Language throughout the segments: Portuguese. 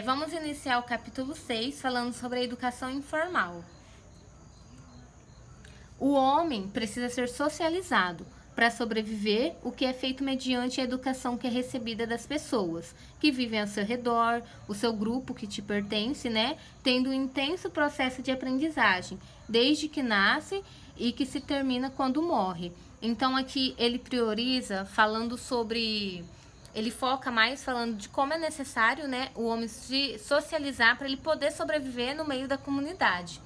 Vamos iniciar o capítulo 6 falando sobre a educação informal. O homem precisa ser socializado para sobreviver, o que é feito mediante a educação que é recebida das pessoas que vivem ao seu redor, o seu grupo que te pertence, né? Tendo um intenso processo de aprendizagem, desde que nasce e que se termina quando morre. Então aqui ele prioriza falando sobre... Ele foca mais falando de como é necessário, né, o homem se socializar para ele poder sobreviver no meio da comunidade.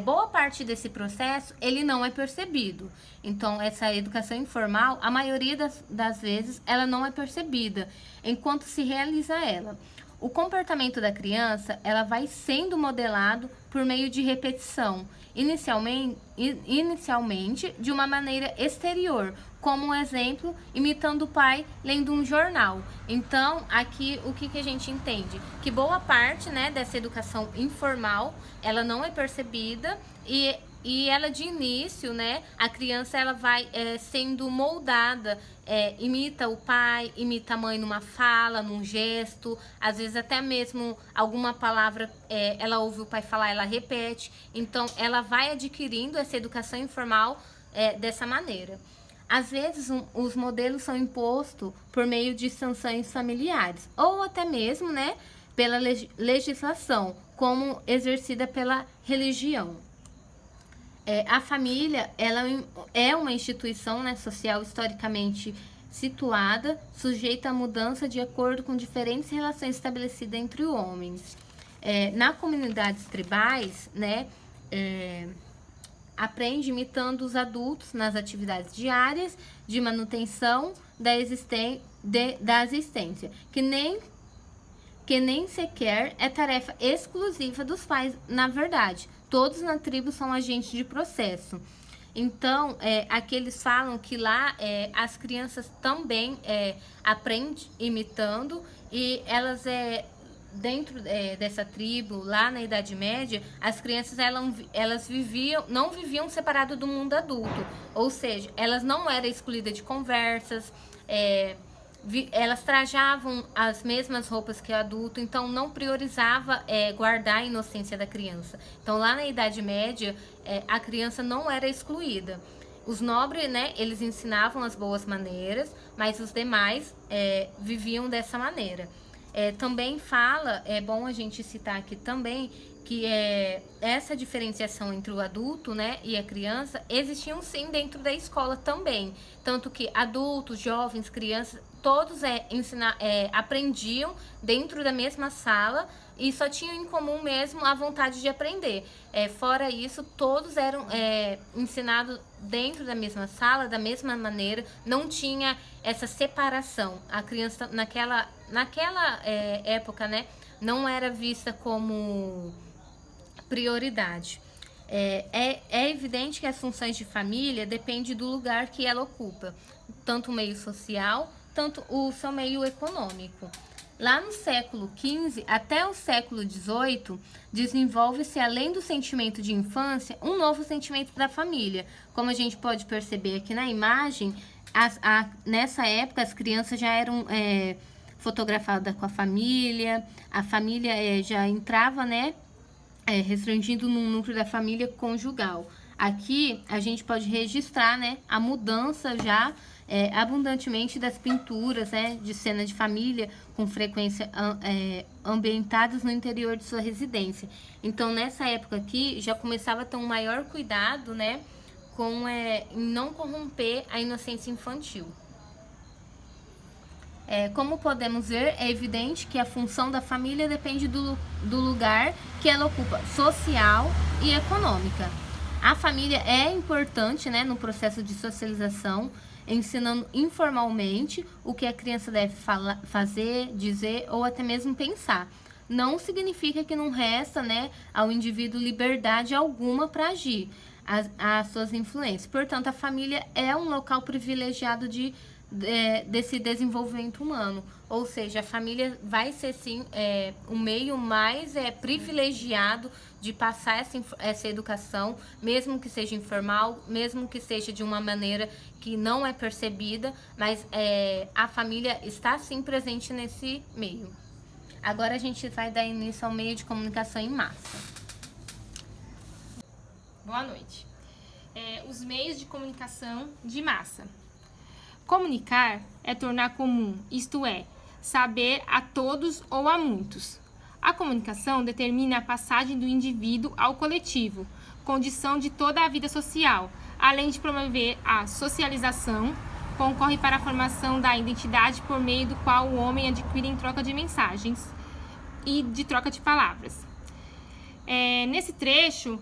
Boa parte desse processo, ele não é percebido. Então, essa educação informal, a maioria das vezes, ela não é percebida, enquanto se realiza ela. O comportamento da criança, ela vai sendo modelado por meio de repetição, inicialmente de uma maneira exterior, como um exemplo, imitando o pai lendo um jornal. Então, aqui o que a gente entende? Que boa parte, né, dessa educação informal, ela não é percebida e ela de início, né, a criança ela vai sendo moldada, imita o pai, imita a mãe numa fala, num gesto, às vezes até mesmo alguma palavra ela ouve o pai falar, ela repete. Então ela vai adquirindo essa educação informal dessa maneira. Às vezes os modelos são impostos por meio de sanções familiares ou até mesmo, né, pela legislação, como exercida pela religião. A família, ela é uma instituição, né, social historicamente situada, sujeita à mudança de acordo com diferentes relações estabelecidas entre os homens. Na comunidades tribais, né, aprende imitando os adultos nas atividades diárias de manutenção da existência, que nem sequer é tarefa exclusiva dos pais, na verdade. Todos na tribo são agentes de processo. Então, aqui eles falam que lá as crianças também aprendem imitando e elas, dentro dessa tribo, lá na Idade Média, as crianças elas não viviam separado do mundo adulto. Ou seja, elas não eram excluídas de conversas, elas trajavam as mesmas roupas que o adulto, então não priorizava guardar a inocência da criança. Então lá na Idade Média, a criança não era excluída. Os nobres, né, eles ensinavam as boas maneiras, mas os demais viviam dessa maneira. Também fala, é bom a gente citar aqui também, que essa diferenciação entre o adulto, né, e a criança existiam sim dentro da escola também. Tanto que adultos, jovens, crianças, todos aprendiam dentro da mesma sala e só tinham em comum mesmo a vontade de aprender. Fora isso, todos eram ensinados dentro da mesma sala, da mesma maneira, não tinha essa separação. A criança naquela época, né, não era vista como prioridade. É evidente que as funções de família dependem do lugar que ela ocupa, tanto o meio social, tanto o seu meio econômico. Lá no século XV até o século XVIII, desenvolve-se, além do sentimento de infância, um novo sentimento da família. Como a gente pode perceber aqui na imagem, nessa época as crianças já eram fotografadas com a família já entrava, né, restringindo no núcleo da família conjugal. Aqui a gente pode registrar, né, a mudança já abundantemente das pinturas, né, de cena de família, com frequência ambientadas no interior de sua residência. Então, nessa época aqui, já começava a ter um maior cuidado, né, com em não corromper a inocência infantil. Como podemos ver, é evidente que a função da família depende do lugar que ela ocupa, social e econômica. A família é importante, né, no processo de socialização, ensinando informalmente o que a criança deve fazer, dizer ou até mesmo pensar. Não significa que não resta, né, ao indivíduo liberdade alguma para agir as suas influências. Portanto, a família é um local privilegiado desse desenvolvimento humano, ou seja, a família vai ser sim um meio mais privilegiado de passar essa educação, mesmo que seja informal, mesmo que seja de uma maneira que não é percebida, mas a família está sim presente nesse meio. Agora a gente vai dar início ao meio de comunicação em massa. Boa noite. Os meios de comunicação de massa. Comunicar é tornar comum, isto é, saber a todos ou a muitos. A comunicação determina a passagem do indivíduo ao coletivo, condição de toda a vida social, além de promover a socialização, concorre para a formação da identidade por meio do qual o homem adquire em troca de mensagens e de troca de palavras. Nesse trecho,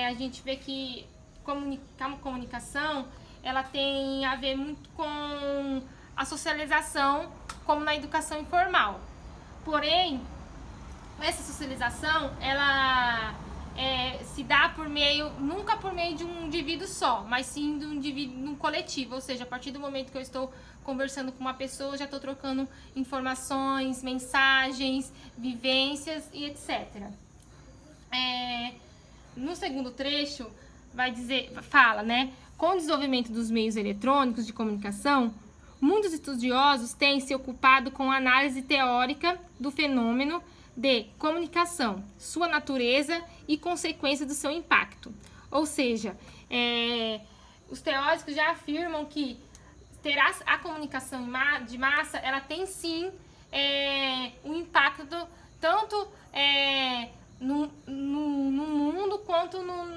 a gente vê que a comunicação ela tem a ver muito com a socialização, como na educação informal. Porém, essa socialização ela se dá nunca por meio de um indivíduo só, mas sim de um indivíduo num coletivo. Ou seja, a partir do momento que eu estou conversando com uma pessoa, já estou trocando informações, mensagens, vivências e etc. No segundo trecho fala, né? Com o desenvolvimento dos meios eletrônicos de comunicação, muitos estudiosos têm se ocupado com a análise teórica do fenômeno de comunicação, sua natureza e consequências do seu impacto. Ou seja, os teóricos já afirmam que a comunicação de massa, ela tem sim um impacto tanto no mundo quanto no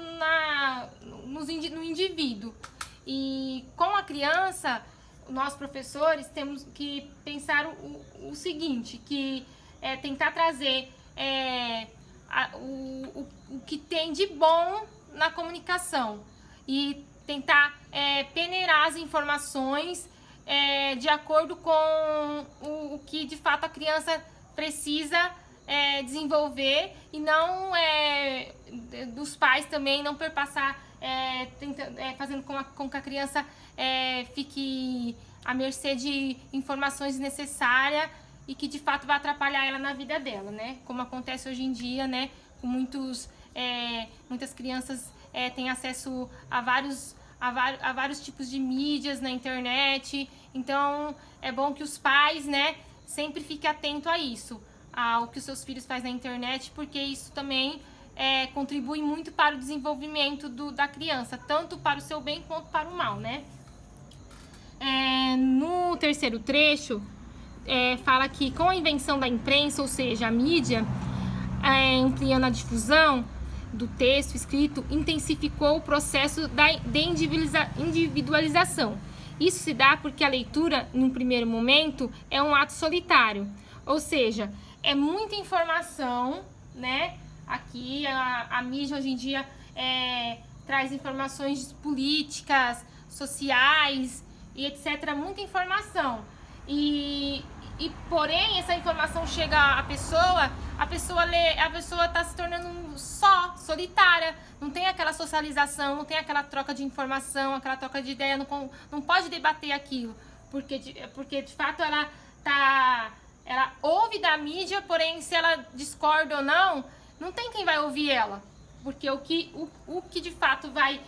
indivíduo. E com a criança, nós professores temos que pensar o seguinte, que tentar trazer o que tem de bom na comunicação e tentar peneirar as informações de acordo com o que de fato a criança precisa desenvolver, e não dos pais também não perpassar fazendo com que a criança fique à mercê de informações desnecessárias e que de fato vai atrapalhar ela na vida dela, né? Como acontece hoje em dia, né? Com muitas crianças têm acesso a vários tipos de mídias na internet. Então é bom que os pais, né, sempre fiquem atentos a isso, ao que os seus filhos fazem na internet, porque isso também contribui muito para o desenvolvimento da criança, tanto para o seu bem quanto para o mal, né? No terceiro trecho, fala que com a invenção da imprensa, ou seja, a mídia, ampliando a difusão do texto escrito, intensificou o processo de individualização. Isso se dá porque a leitura, em um primeiro momento, é um ato solitário, ou seja, é muita informação, né? Aqui a mídia hoje em dia traz informações políticas, sociais e etc. Muita informação. E porém, essa informação chega à pessoa, a pessoa está se tornando solitária, não tem aquela socialização, não tem aquela troca de informação, aquela troca de ideia, não pode debater aquilo, porque de fato ela ouve da mídia, porém se ela discorda ou não tem quem vai ouvir ela, porque o que de fato vai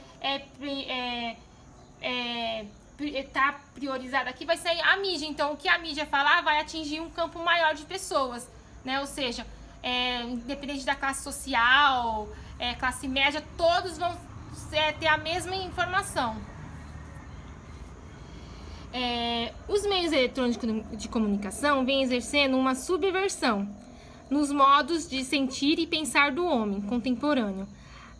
tá priorizado aqui vai ser a mídia. Então o que a mídia falar vai atingir um campo maior de pessoas, né? Ou seja, independente da classe social, classe média, todos vão ter a mesma informação. Os meios eletrônicos de comunicação vêm exercendo uma subversão nos modos de sentir e pensar do homem contemporâneo,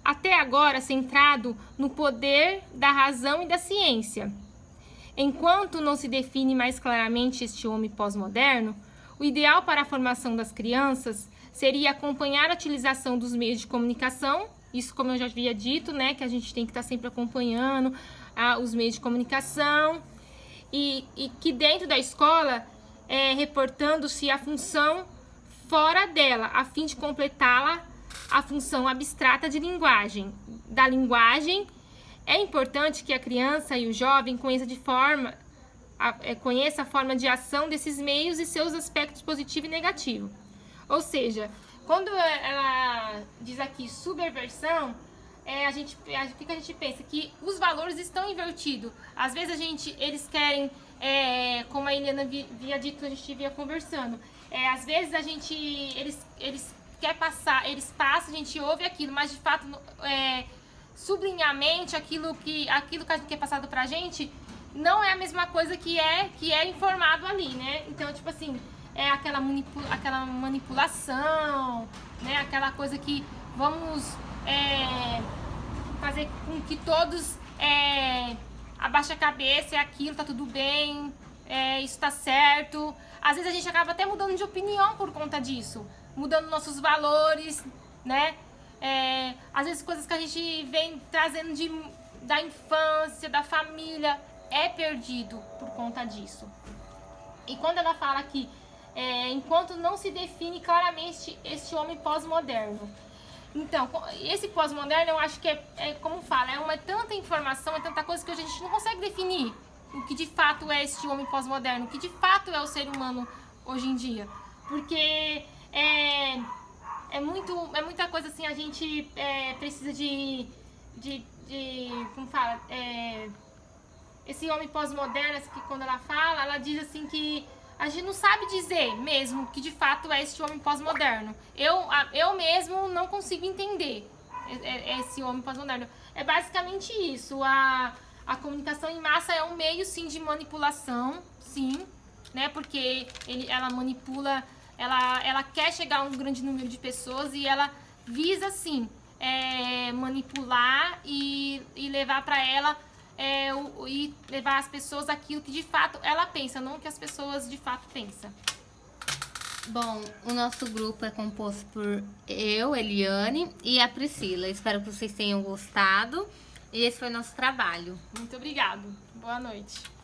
até agora centrado no poder da razão e da ciência. Enquanto não se define mais claramente este homem pós-moderno, o ideal para a formação das crianças seria acompanhar a utilização dos meios de comunicação, isso como eu já havia dito, né, que a gente tem que estar sempre acompanhando os meios de comunicação, e que dentro da escola, reportando-se a função fora dela, a fim de completá-la a função abstrata de linguagem. Da linguagem, é importante que a criança e o jovem conheça a forma de ação desses meios e seus aspectos positivo e negativo. Ou seja, quando ela diz aqui subversão, o que a gente pensa? Que os valores estão invertidos. Às vezes eles querem, como a Eliana havia dito, que a gente vinha conversando, Às vezes eles querem passar, eles passam, a gente ouve aquilo, mas de fato sublinhar a mente aquilo que a gente quer passado pra gente não é a mesma coisa que é informado ali, né? Então, tipo assim, é aquela manipulação, né? Aquela coisa que vamos fazer com que todos abaixem a cabeça, é aquilo, tá tudo bem, isso tá certo. Às vezes a gente acaba até mudando de opinião por conta disso, mudando nossos valores, né? Às vezes coisas que a gente vem trazendo da infância, da família, é perdido por conta disso. E quando ela fala que enquanto não se define claramente este homem pós-moderno. Então, esse pós-moderno eu acho que como fala, é tanta informação, é tanta coisa que a gente não consegue definir o que de fato é este homem pós-moderno, o que de fato é o ser humano hoje em dia. Porque é muita coisa assim, a gente precisa de como fala, esse homem pós-moderno, que quando ela fala, ela diz assim que a gente não sabe dizer mesmo que de fato é esse homem pós-moderno. Eu mesmo não consigo entender esse homem pós-moderno. É basicamente isso. A comunicação em massa é um meio, sim, de manipulação, sim, né? Porque ela manipula, ela quer chegar a um grande número de pessoas e ela visa, sim, manipular e levar para ela e levar as pessoas aquilo que de fato ela pensa, não o que as pessoas de fato pensam. Bom, o nosso grupo é composto por eu, Eliane e a Priscila. Espero que vocês tenham gostado. E esse foi o nosso trabalho. Muito obrigado. Boa noite.